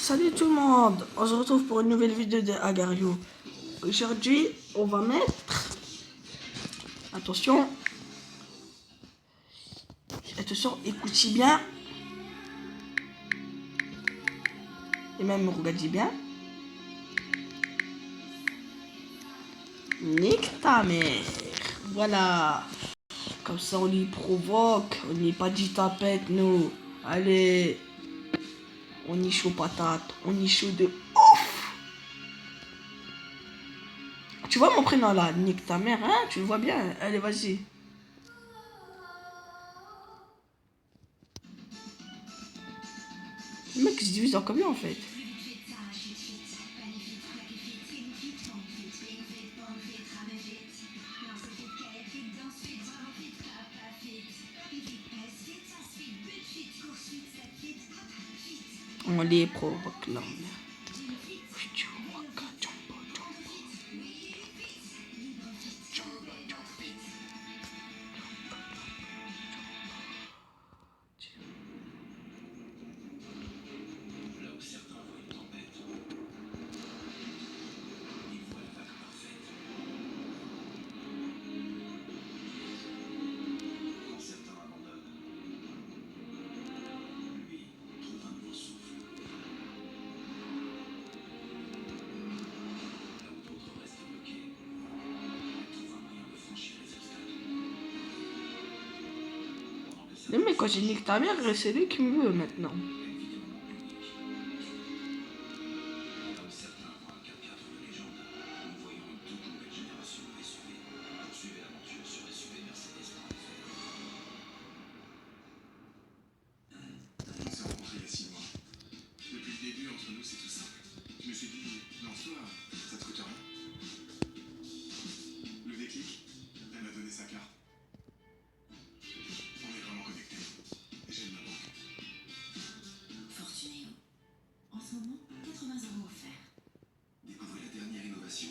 Salut tout le monde, on se retrouve pour une nouvelle vidéo de Agario. Aujourd'hui, on va mettre... Attention, écoutez bien. Et même regardez bien. Nique ta mère. Voilà. Comme ça, on y provoque. On n'y pas dit tapette, nous. Allez. On y chaud patate. On y chaud de ouf. Tu vois mon prénom là, nique ta mère, hein? Tu le vois bien? Allez, vas-y. Le mec se divise en combien en fait? On les provoque là. Mais quand j'ai niqué ta mère, c'est lui qui me veut maintenant.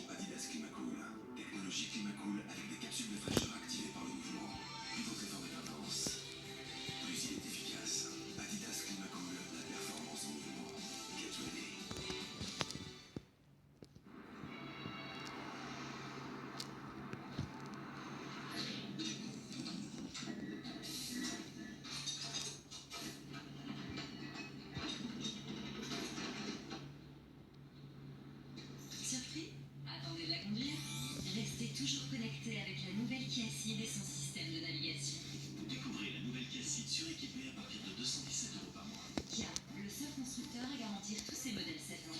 Adidas Climacool. Technologie Climacool avec des capsules de fraîcheur activées par le mouvement. Plus votre effort est intense, plus il est efficace. Adidas Climacool, la performance en mouvement. Get ready. Surpris? Attendez de la conduire? Restez toujours connecté avec la nouvelle Kia Ceed et son système de navigation. Découvrez la nouvelle Kia Ceed suréquipée à partir de 217 € par mois. Kia, le seul constructeur à garantir tous ses modèles 7 ans.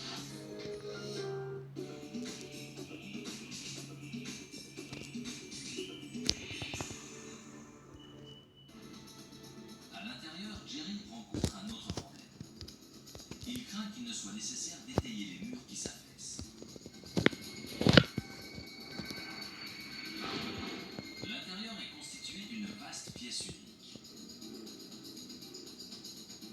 À l'intérieur, Jerry rencontre un autre problème. Il craint qu'il ne soit nécessaire d'étayer les murs qui s'affaissent. L'intérieur est constitué d'une vaste pièce unique.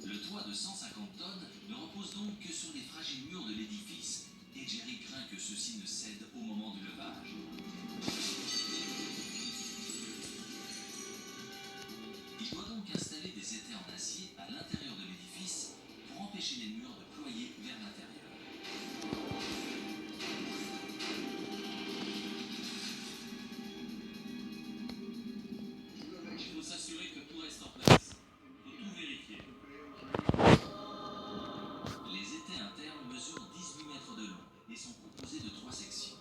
Le toit de 150 tonnes ne repose donc que sur les fragiles murs de l'édifice, et Jerry craint que ceux-ci ne cèdent au moment du levage. Il doit donc installer des étais en acier à l'intérieur de l'édifice pour empêcher les murs de ployer vers l'intérieur. Il faut s'assurer que tout reste en place. Il faut tout vérifier. Les étais internes mesurent 18 mètres de long et sont composés de 3 sections.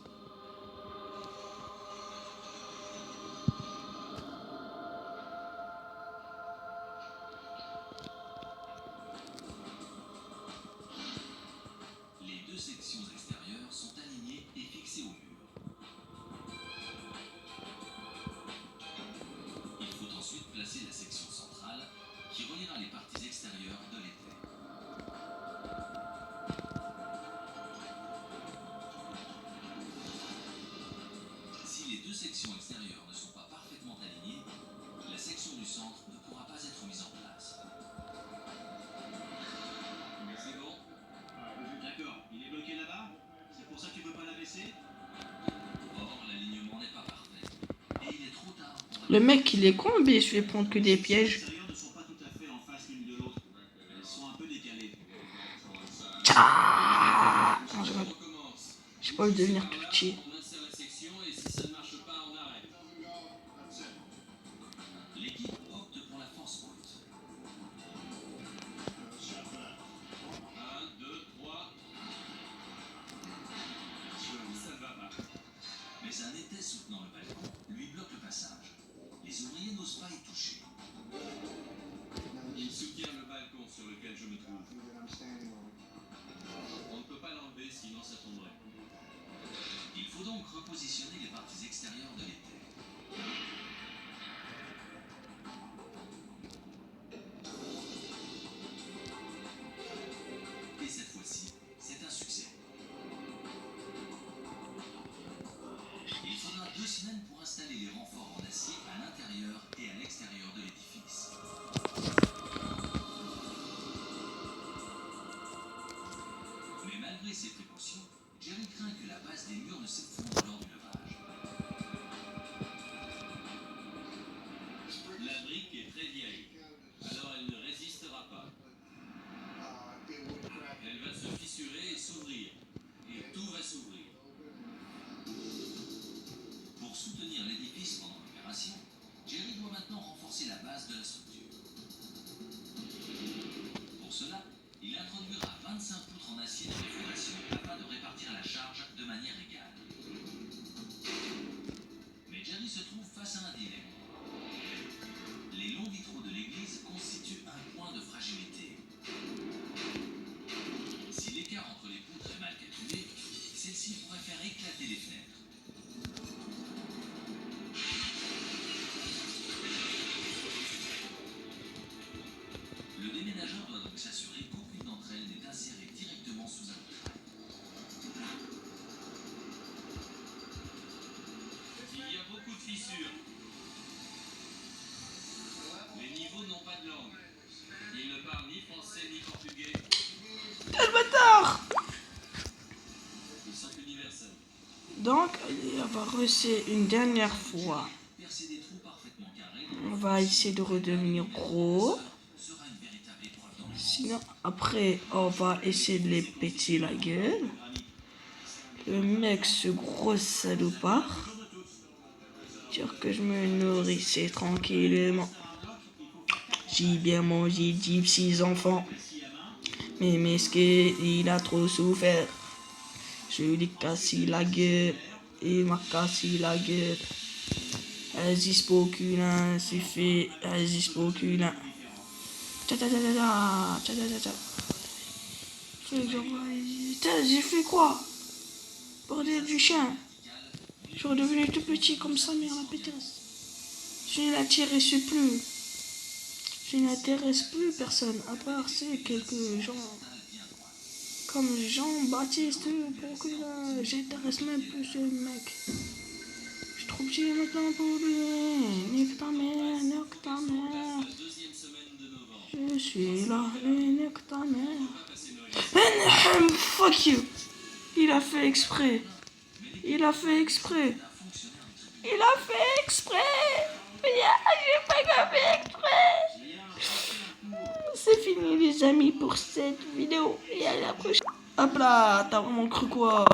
Les deux sections extérieures sont alignées et fixées au mur. Il faut ensuite placer la section centrale qui reliera les parties extérieures de l'étai. Si les deux sections extérieures ne sont pas parfaitement alignées, la section du centre ne pourra pas être mise en place. C'est bon? D'accord, il est bloqué là-bas? C'est pour ça que tu peux pas l'abaisser? Or, l'alignement n'est pas parfait. Et il est trop tard pour... Le mec, il est con, mais je vais prendre que des pièges. Les extérieures ne sont pas tout à fait en face l'une de l'autre. Elles sont un peu décalées. Tcha. Non, je rigole. J'ai pas envie de devenir tout petit. On insère la section et si ça ne marche pas, on arrête. L'équipe opte pour la force brute. 1, 2, 3. Ça ne va pas. Mais un étai soutenant le balcon lui bloque le passage. Les ouvriers n'osent pas y toucher. Il soutient le balcon sur lequel je me trouve. On ne peut pas l'enlever, sinon ça tomberait. Il faut donc repositionner les parties extérieures de l'étai. Et cette fois-ci, c'est un succès. Il faudra 2 semaines pour installer les renforts en acier à l'intérieur et à l'extérieur de l'édifice. Mais malgré ces précautions, Jerry craint que la base des murs ne s'effondre lors du levage. La brique est très vieille, alors elle ne résistera pas. Elle va se fissurer et s'ouvrir. Et tout va s'ouvrir. Pour soutenir l'édifice pendant l'opération, Jerry doit maintenant renforcer la base de la structure. Pour cela, il introduira 25 poutres en acier dans les fondations afin de répartir la charge de manière égale. Mais Jerry se trouve face à un dilemme. Les longs vitraux de l'église constituent un point de fragilité. Si l'écart entre les poutres est mal calculé, celle-ci pourrait faire éclater les fenêtres. Le déménageur doit donc s'assurer qu'aucune d'entre elles n'est insérée directement sous un vitrail. Il y a beaucoup de fissures. Les niveaux n'ont pas de langue. Ils ne parlent ni français ni portugais. Quel bâtard! Ils sont universels. Donc, on va recer une dernière fois. Percer des trous parfaitement carrés On va essayer de redevenir gros. sera une véritable épreuve dans le Sinon, après, on va essayer de les péter la gueule. Le mec, ce gros salopard. Dire que je me nourrissais tranquillement. J'ai bien mangé 6 enfants. Mais Mesquet, il a trop souffert. Je lui ai cassé la gueule. Il m'a cassé la gueule. Vas-y, spoculin, c'est fait. Vas-y, spoculin. Tcha tcha tcha tcha tcha tcha tcha tcha. J'ai fait quoi? Bordel du chien. Je suis redevenu tout petit comme ça, merde, la pétasse. Je n'intéresse plus. Je n'intéresse plus personne, à part c'est quelques gens. Comme Jean-Baptiste, pour que j'intéresse même plus ce mec. Je suis trop petit maintenant pour lui. Nique ta mère, nique ta mère. deuxième semaine de novembre. Je suis là, nique ta mère. Fuck you. Il a fait exprès. Il a fait exprès. Il a fait exprès. J'ai pas fait exprès. C'est fini les amis pour cette vidéo. Et à la prochaine. Hop là, t'as vraiment cru quoi?